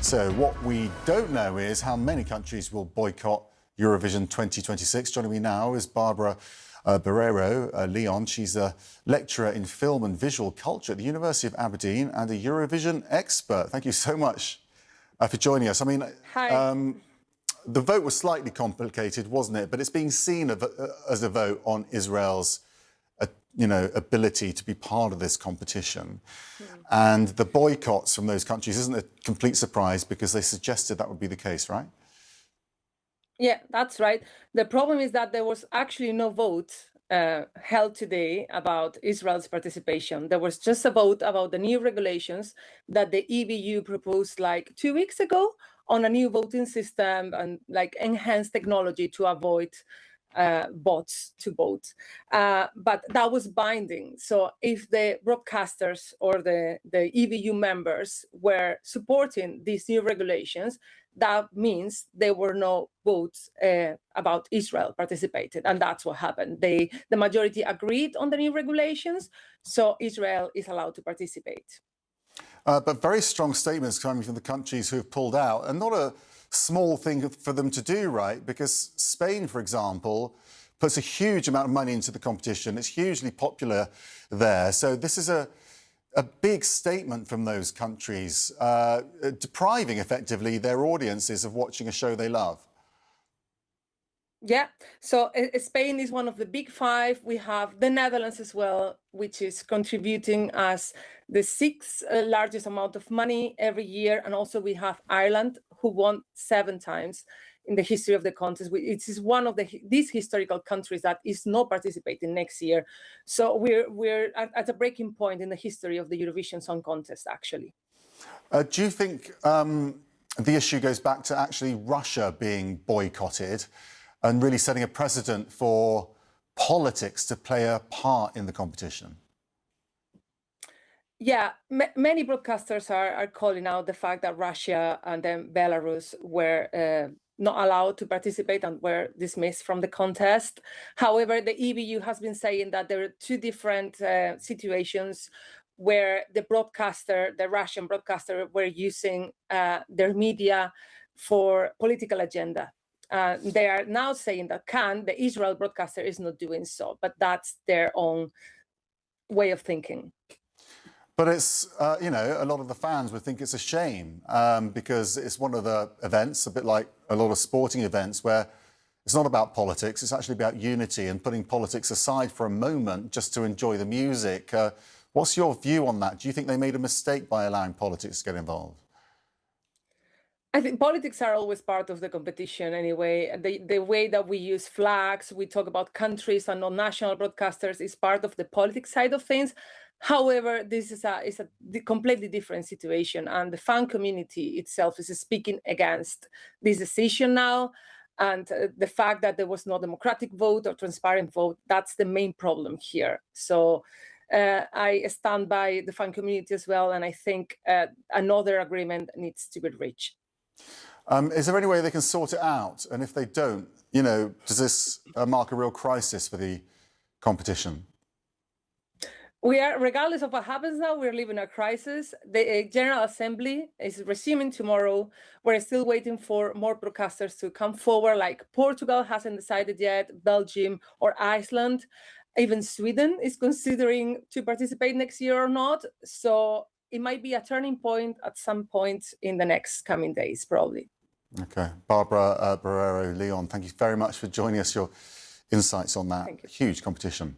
So what we don't know is how many countries will boycott Eurovision 2026. Joining me now is Barbara Barreiro Leon. She's a lecturer in film and visual culture at the University of Aberdeen and a Eurovision expert. Thank you so much for joining us. I mean, Hi. The vote was slightly complicated, wasn't it? But it's being seen as a vote on Israel's ability to be part of this competition. And the boycotts from those countries isn't a complete surprise because they suggested that would be the case, right? Yeah, that's right. The problem is that there was actually no vote held today about Israel's participation. There was just a vote about the new regulations that the EBU proposed like 2 weeks ago on a new voting system and like enhanced technology to avoid bots to vote. But that was binding. So if the broadcasters or the EBU members were supporting these new regulations, that means there were no votes about Israel participated. And that's what happened. The majority agreed on the new regulations, so Israel is allowed to participate. But very strong statements coming from the countries who have pulled out, and not a small thing for them to do, right? Because Spain, for example, puts a huge amount of money into the competition. It's hugely popular there. So this is a big statement from those countries, depriving effectively their audiences of watching a show they love. Yeah, so Spain is one of the big five. We have the Netherlands as well, which is contributing as the sixth largest amount of money every year. And also we have Ireland, who won 7 times in the history of the contest. It is one of these historical countries that is not participating next year. So we're at a breaking point in the history of the Eurovision Song Contest, actually. Do you think the issue goes back to actually Russia being boycotted and really setting a precedent for politics to play a part in the competition? Yeah, many broadcasters are calling out the fact that Russia and then Belarus were not allowed to participate and were dismissed from the contest. However, the EBU has been saying that there are 2 different situations where the Russian broadcaster, were using their media for political agenda. They are now saying that the Israel broadcaster is not doing so, but that's their own way of thinking. But it's, a lot of the fans would think it's a shame because it's one of the events, a bit like a lot of sporting events, where it's not about politics, it's actually about unity and putting politics aside for a moment just to enjoy the music. What's your view on that? Do you think they made a mistake by allowing politics to get involved? I think politics are always part of the competition anyway. The way that we use flags, we talk about countries and non-national broadcasters is part of the politics side of things. However, this is a completely different situation, and the fan community itself is speaking against this decision now. And the fact that there was no democratic vote or transparent vote, that's the main problem here. So I stand by the fan community as well, and I think another agreement needs to be reached. Is there any way they can sort it out? And if they don't, does this mark a real crisis for the competition? Regardless of what happens now, we're living a crisis. The General Assembly is resuming tomorrow. We're still waiting for more broadcasters to come forward, like Portugal hasn't decided yet, Belgium or Iceland. Even Sweden is considering to participate next year or not. So it might be a turning point at some point in the next coming days, probably. OK. Barbara Barreiro Leon, thank you very much for joining us, your insights on that huge competition.